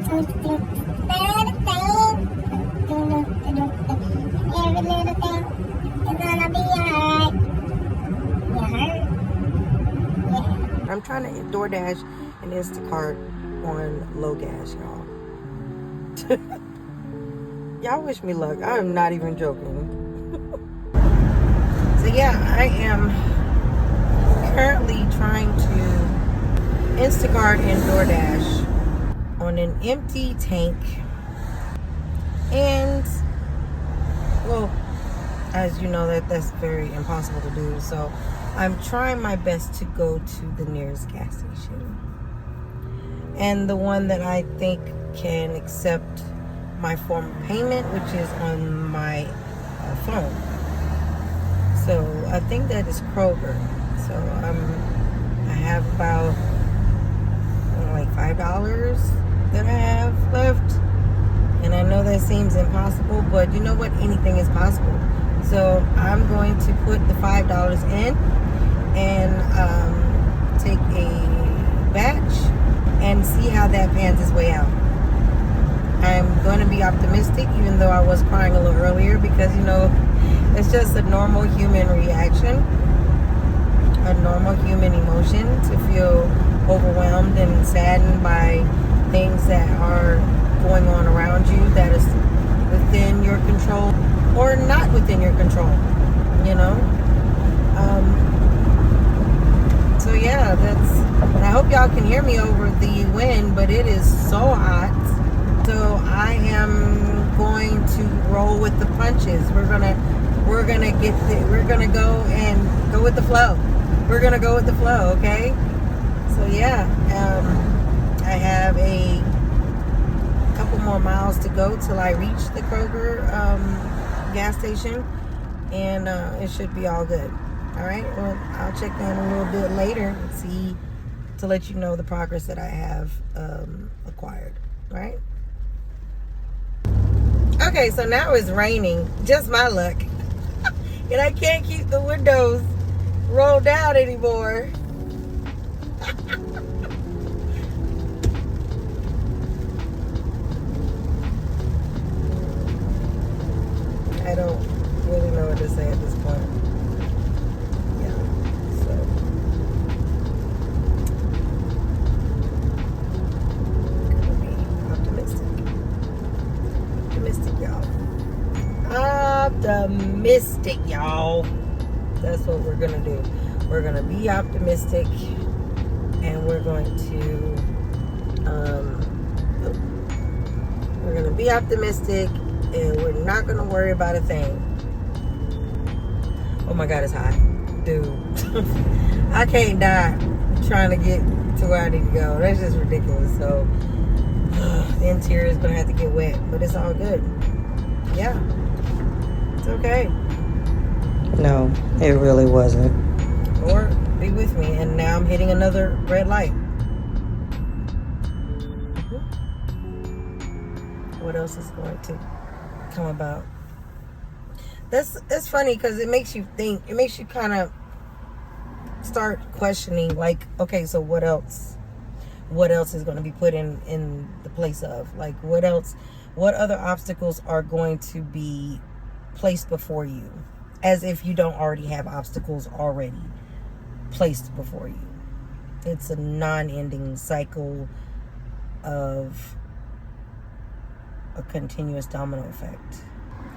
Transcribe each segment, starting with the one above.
Every little thing is gonna be alright. You heard? Yeah. I'm trying to DoorDash and Instacart on low gas, y'all. Y'all wish me luck. I am not even joking. So yeah, I am currently trying to Instacart and DoorDash on an empty tank. And, well, as you know, that's very impossible to do. So I'm trying my best to go to the nearest gas station. And the one that I think can accept my form of payment, which is on my phone. So I think that is Kroger. So I have about like $5 that I have left. And I know that seems impossible, but you know what? Anything is possible. So I'm going to put the $5 in and take a batch and see how that pans its way out. I'm going to be optimistic, even though I was crying a little earlier, because, you know, it's just a normal human reaction, a normal human emotion to feel overwhelmed and saddened by things that are going on around you that is within your control or not within your control, you know. So yeah, I hope y'all can hear me over the wind, but it is so hot. So I am going to roll with the punches. We're gonna go and go with the flow. We're gonna go with the flow, okay? So yeah, I have a couple more miles to go till I reach the Kroger gas station, and it should be all good. All right, well, I'll check in a little bit later and see, to let you know the progress that I have acquired. All right. Okay, so now it's raining. Just my luck. And I can't keep the windows rolled down anymore. I don't really know what to say at this point. Yeah, so. Gonna be optimistic. Optimistic, y'all. Optimistic, y'all. That's what we're gonna do. We're gonna be optimistic, and we're going to be optimistic, and we're not gonna worry about a thing. Oh my God, it's hot, dude. I can't die trying to get to where I need to go. That's just ridiculous. So the interior is gonna have to get wet, but it's all good. Yeah, it's okay. No, it really wasn't. Or be with me, and now I'm hitting another red light. What else is going to come about? That's funny, because it makes you think. It makes you kind of start questioning, like, okay, so what else? What else is going to be put in the place of? Like, what else? What other obstacles are going to be placed before you? As if you don't already have obstacles already placed before you. It's a non-ending cycle of a continuous domino effect,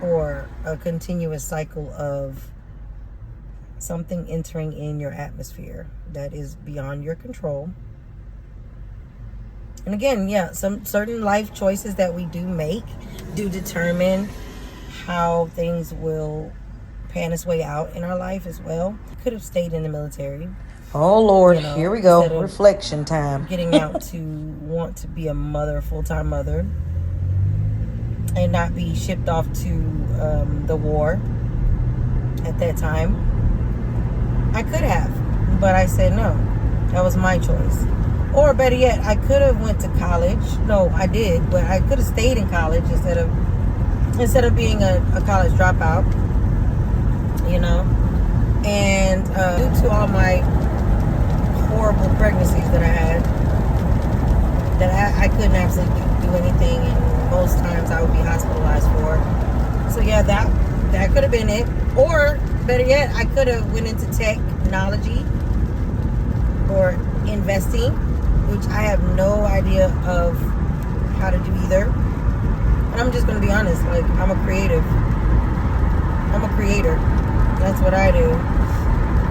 or a continuous cycle of something entering in your atmosphere that is beyond your control. And again, yeah, some certain life choices that we do make do determine how things will pan its way out in our life as well. Could have stayed in the military. Oh Lord, you know, here we go. Reflection time. Getting out to want to be a mother, full-time mother, and not be shipped off to the war at that time. I could have, but I said no. That was my choice. Or better yet, I could have went to college. No, I did, but I could have stayed in college instead of being a college dropout. You know, and due to all my horrible pregnancies that I had, that I couldn't absolutely do anything, and most times I would be hospitalized for. So yeah, that could have been it. Or better yet, I could have went into technology or investing, which I have no idea of how to do either. And I'm just going to be honest, like, I'm a creative. I'm a creator. That's what I do.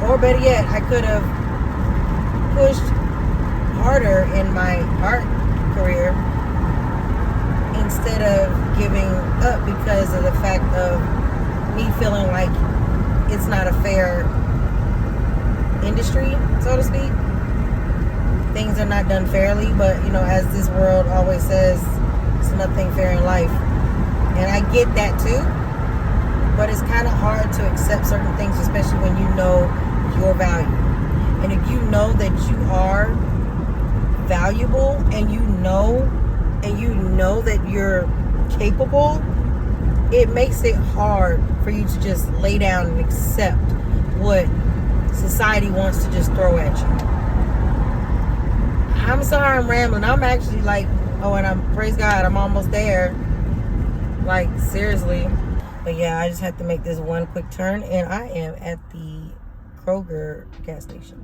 Or better yet, I could have pushed harder in my art career instead of giving up because of the fact of me feeling like it's not a fair industry, so to speak. Things are not done fairly, but you know, as this world always says, it's nothing fair in life. And I get that too, but it's kind of hard to accept certain things, especially when you know your value. And if you know that you are valuable and you know that you're capable, it makes it hard for you to just lay down and accept what society wants to just throw at you. I'm sorry I'm rambling. I'm actually like, praise God, I'm almost there. Like, seriously. But yeah, I just had to make this one quick turn, and I am at the Kroger gas station.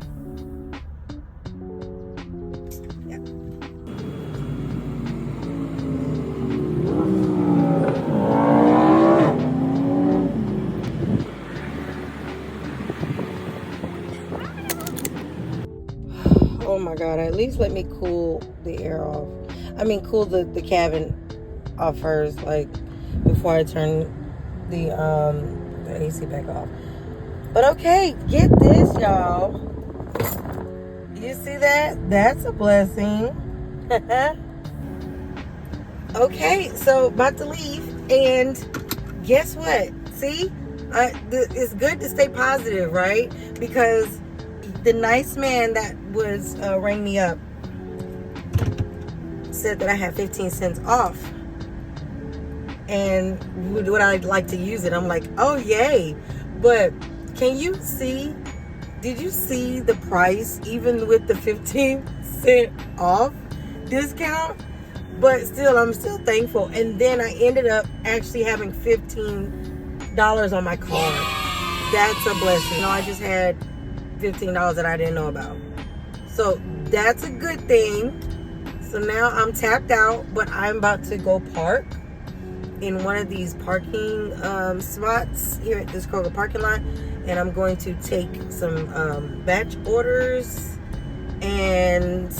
Yeah. Oh my God, at least let me cool the air off. I mean, cool the cabin off hers, like, before I turn the AC back off. But okay, get this, y'all. You see that? That's a blessing. Okay, so about to leave, and guess what? See, it's good to stay positive, right? Because the nice man that was rang me up said that I had 15 cents off, and would I like to use it? I'm like, oh yay! But can you see? Did you see the price even with the 15 cent off discount? But still, I'm still thankful. And then I ended up actually having $15 on my card. That's a blessing. You know, I just had $15 that I didn't know about. So that's a good thing. So now I'm tapped out, but I'm about to go park in one of these parking spots here at this Kroger parking lot. And I'm going to take some batch orders and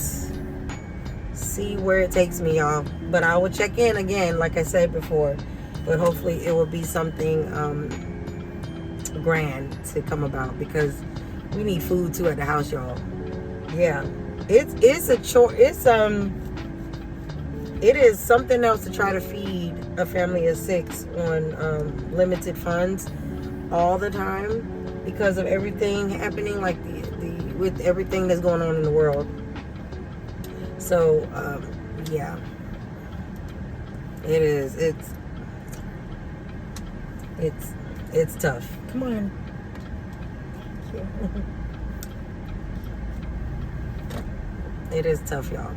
see where it takes me, y'all. But I will check in again, like I said before. But hopefully it will be something grand to come about, because we need food too at the house, y'all. Yeah, it's a chore. It is something else to try to feed a family of 6 on limited funds all the time, because of everything happening, like with everything that's going on in the world. So yeah, it is. It's tough. Come on. It is tough, y'all.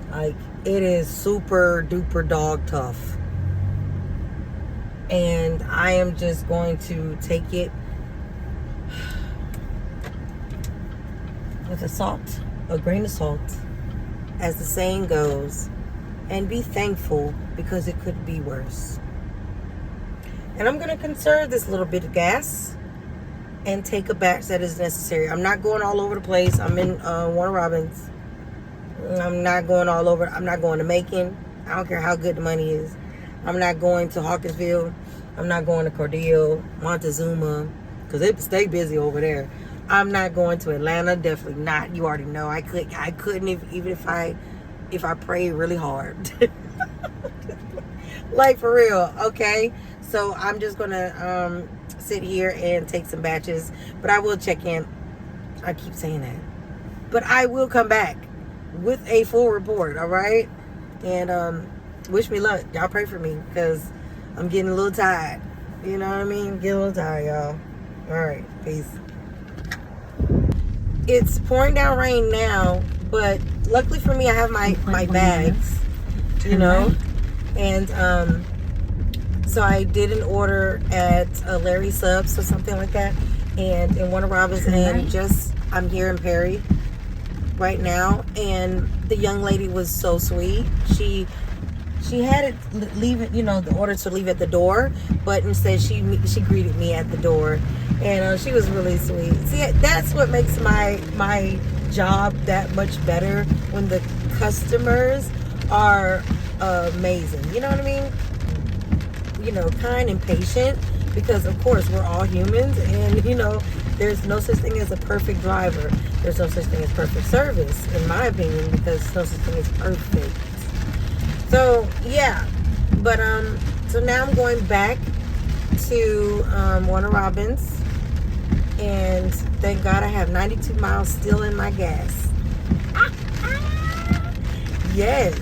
Like, it is super duper dog tough. And I am just going to take it with a grain of salt, as the saying goes, and be thankful, because it could be worse. And I'm going to conserve this little bit of gas and take a batch that is necessary. I'm not going all over the place. I'm in Warner Robins. I'm not going all over. I'm not going to Macon. I don't care how good the money is. I'm not going to Hawkinsville. I'm not going to Cordele, Montezuma, because they stay busy over there. I'm not going to Atlanta. Definitely not. You already know I couldn't even if I prayed really hard. Like, for real, okay? So I'm just gonna sit here and take some batches, but I will check in. I keep saying that, but I will come back with a full report. All right, and wish me luck. Y'all pray for me, because I'm getting a little tired. You know what I mean? Getting a little tired, y'all. All right, peace. It's pouring down rain now, But luckily for me, I have my bags, you know, and so I did an order at Larry Subs or something like that, and in Warner Robins, and I'm here in Perry right now, and the young lady was so sweet. She had it leave it, you know, the order to leave at the door, but instead she greeted me at the door, and she was really sweet. See, that's what makes my job that much better, when the customers are amazing. You know what I mean? You know, kind and patient, because of course we're all humans, and you know, there's no such thing as a perfect driver. There's no such thing as perfect service, in my opinion, because no such thing as perfect. So yeah, but so now I'm going back to Warner Robins, and thank God I have 92 miles still in my gas. Yes,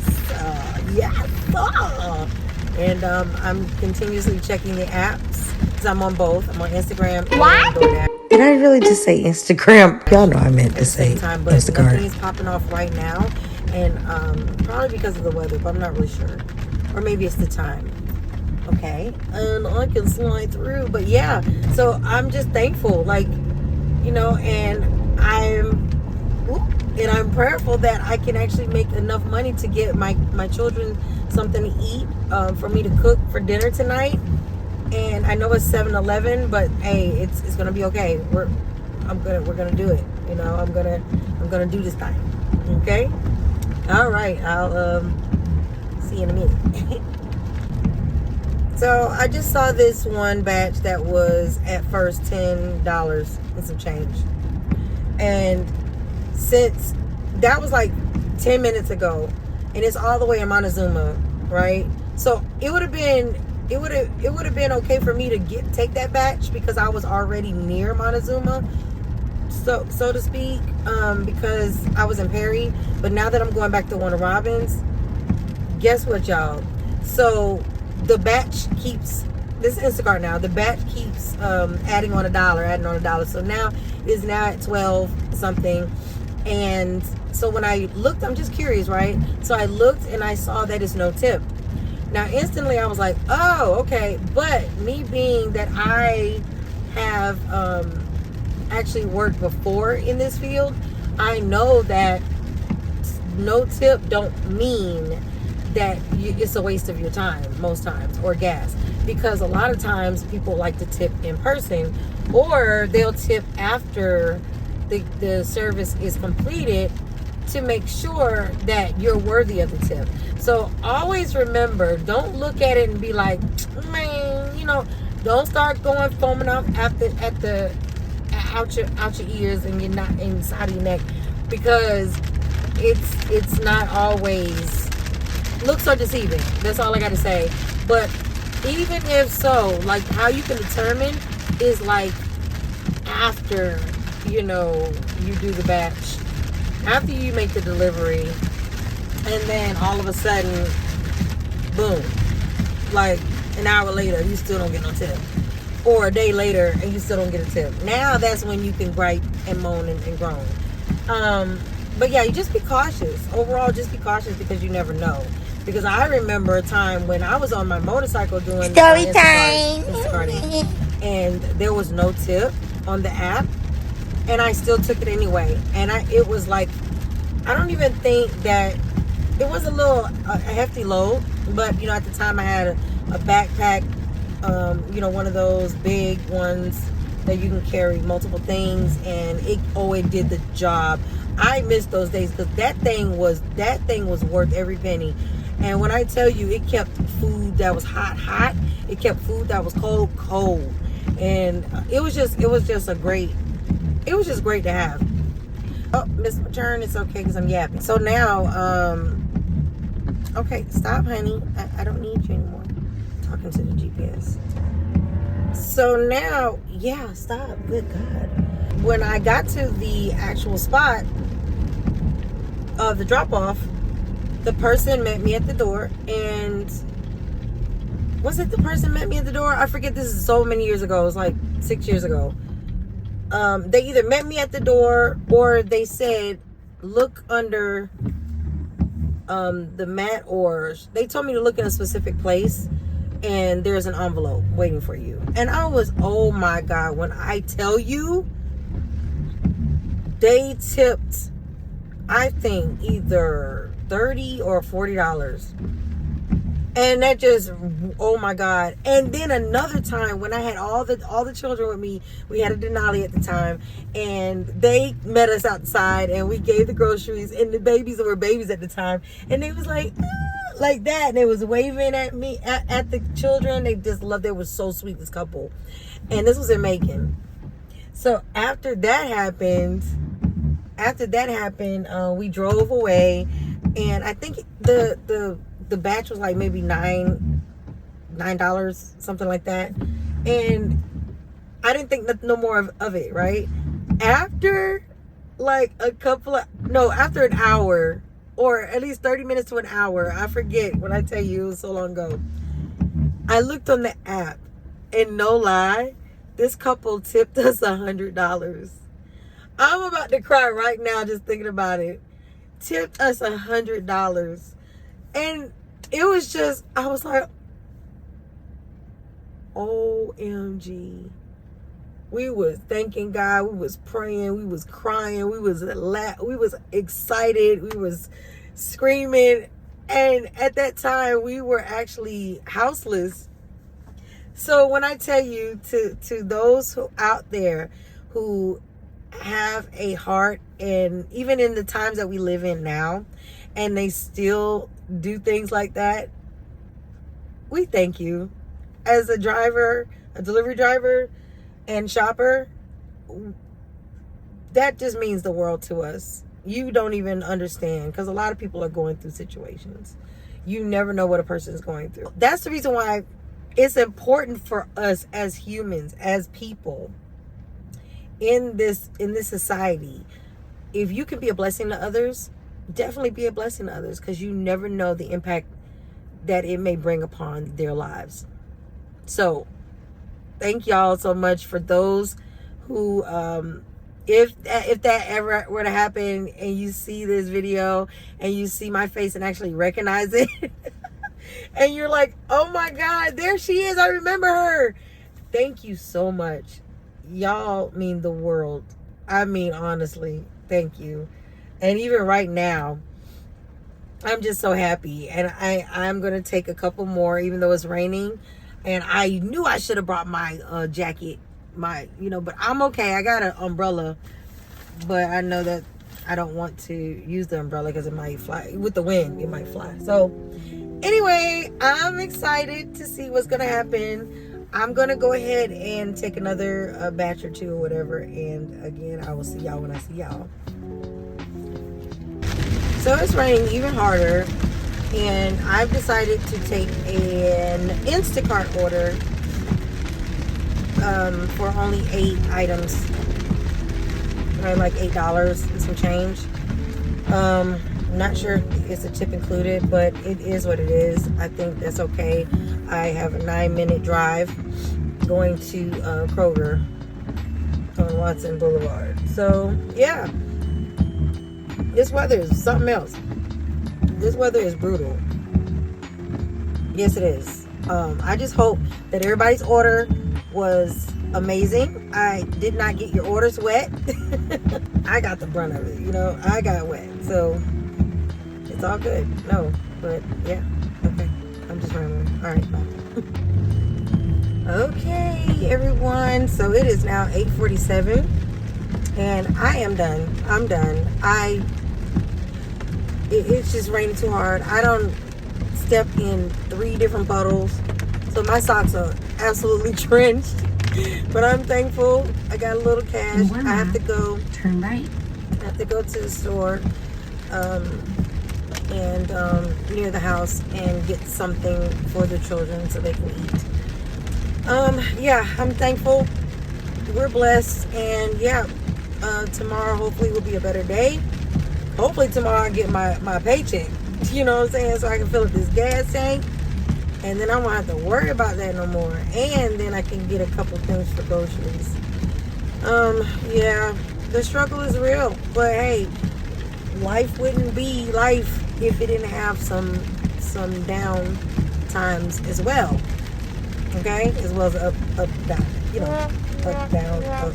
and I'm continuously checking the apps, because I'm on both. I'm on Instagram and DoorDash. Did I really just say Instagram? Y'all know I meant to say time, but Instacart. nothing is popping off right now, and probably because of the weather, but I'm not really sure, or maybe it's the time. Okay, and I can slide through, but yeah, so I'm just thankful, like, you know, and I'm prayerful that I can actually make enough money to get my children something to eat, for me to cook for dinner tonight. And I know it's 7-Eleven, but hey, it's gonna be okay. We're gonna do it. You know, I'm gonna do this time. Okay. All right. I'll see you in a minute. So I just saw this one batch that was at first $10 and some change, and since that was like 10 minutes ago, and it's all the way in Montezuma, right? So it would have been okay for me to take that batch, because I was already near Montezuma, so to speak, because I was in Perry. But now that I'm going back to Warner Robins, guess what, y'all? So the batch keeps, this is Instacart now, the batch keeps adding on $1. So now it is now at 12 something. And so when I looked, I'm just curious, right? So I looked and I saw that it's no tip. Now instantly I was like, oh, okay. But me being that I have actually worked before in this field, I know that no tip don't mean that it's a waste of your time most times, or gas, because a lot of times people like to tip in person, or they'll tip after the service is completed, to make sure that you're worthy of the tip. So always remember, don't look at it and be like, man, you know, don't start going foaming off out your ears and you're not inside of your neck, because it's not always, looks are deceiving. That's all I gotta say. But even if so, like, how you can determine is like after, you know, you do the batch, after you make the delivery, and then all of a sudden, boom, like an hour later, you still don't get no tip, or a day later and you still don't get a tip. Now that's when you can gripe and moan and groan. But yeah, you just be cautious. Overall, just be cautious, because you never know. Because I remember a time when I was on my motorcycle doing story time, Instacarting, and there was no tip on the app, and I still took it anyway. And it was like, I don't even think that it was a hefty load, but you know, at the time I had a backpack, you know, one of those big ones that you can carry multiple things, and it did the job. I missed those days, because that thing was worth every penny. And when I tell you, it kept food that was hot, it kept food that was cold, and it was just great to have. Oh, Miss Matern, it's okay because I'm yapping. So now, okay, stop, honey. I don't need you anymore. I'm talking to the GPS. So now, yeah, stop. Good God. When I got to the actual spot of the drop-off, the person met me at the door, and was it the person met me at the door? I forget. This is so many years ago. It was like 6 years ago. They either met me at the door, or they said, look under the mat, or they told me to look in a specific place, and there's an envelope waiting for you. And I was, oh my God, when I tell you, they tipped, I think, either $30 or $40. And that just, oh my God. And then another time when I had all the children with me, we had a Denali at the time, and they met us outside, and we gave the groceries, and the babies were babies at the time, and they was like, ah, like that, and they was waving at me, at the children. They just loved, they were so sweet, this couple. And this was in Macon. So after that happened, we drove away, and I think the batch was like maybe $9, something like that. And I didn't think no more of it, right? After like after an hour, or at least 30 minutes to an hour, I forget, when I tell you, it was so long ago, I looked on the app, and no lie, this couple tipped us $100. I'm about to cry right now just thinking about it. Tipped us $100. And it was just, I was like, OMG. We was thanking God. We was praying. We was crying. We was excited. We was screaming. And at that time, we were actually houseless. So when I tell you, to those who out there who have a heart, and even in the times that we live in now, and they still do things like that, we thank you. As a driver, a delivery driver and shopper, that just means the world to us. You don't even understand, because a lot of people are going through situations. You never know what a person is going through. That's the reason why it's important for us as humans, as people, in this society. If you can be a blessing to others, definitely be a blessing to others, because you never know the impact that it may bring upon their lives. So thank y'all so much for those who, if that ever were to happen, and you see this video and you see my face and actually recognize it, and you're like, oh my God, there she is, I remember her. Thank you so much. Y'all mean the world. I mean, honestly, thank you. And even right now, I'm just so happy. And I'm going to take a couple more, even though it's raining. And I knew I should have brought my jacket, but I'm okay. I got an umbrella, but I know that I don't want to use the umbrella because it might fly. With the wind, it might fly. So anyway, I'm excited to see what's going to happen. I'm going to go ahead and take another batch or two or whatever. And again, I will see y'all when I see y'all. So it's raining even harder, and I've decided to take an Instacart order for only 8 items. Like $8 and some change. I'm not sure if it's a tip included, but it is what it is. I think that's okay. I have a 9-minute drive going to Kroger on Watson Boulevard. So yeah, this weather is something else. This weather is brutal. Yes, it is. I just hope that everybody's order was amazing. I did not get your orders wet. I got the brunt of it, I got wet. So it's all good. No, but yeah. Okay. I'm just rambling. All right, bye. Okay, everyone. So it is now 8:47, and I am done. I'm done. It's just raining too hard. I don't step in 3 different puddles, so my socks are absolutely drenched. But I'm thankful. I got a little cash. I have to go. Turn right. I have to go to the store, and near the house, and get something for the children so they can eat. Yeah, I'm thankful. We're blessed, and yeah, tomorrow hopefully will be a better day. Hopefully tomorrow I get my paycheck, you know what I'm saying, so I can fill up this gas tank, and then I won't have to worry about that no more, and then I can get a couple things for groceries. Yeah, the struggle is real, but hey, life wouldn't be life if it didn't have some down times as well. Okay, as well as up, down. You know, up, down, up.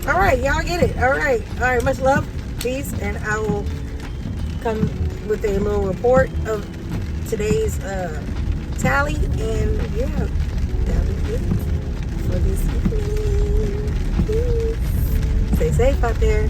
All right, y'all get it. All right. Much love, peace, and I will come with a little report of today's tally, and yeah, that'll be it for this evening. Peace. Stay safe out there.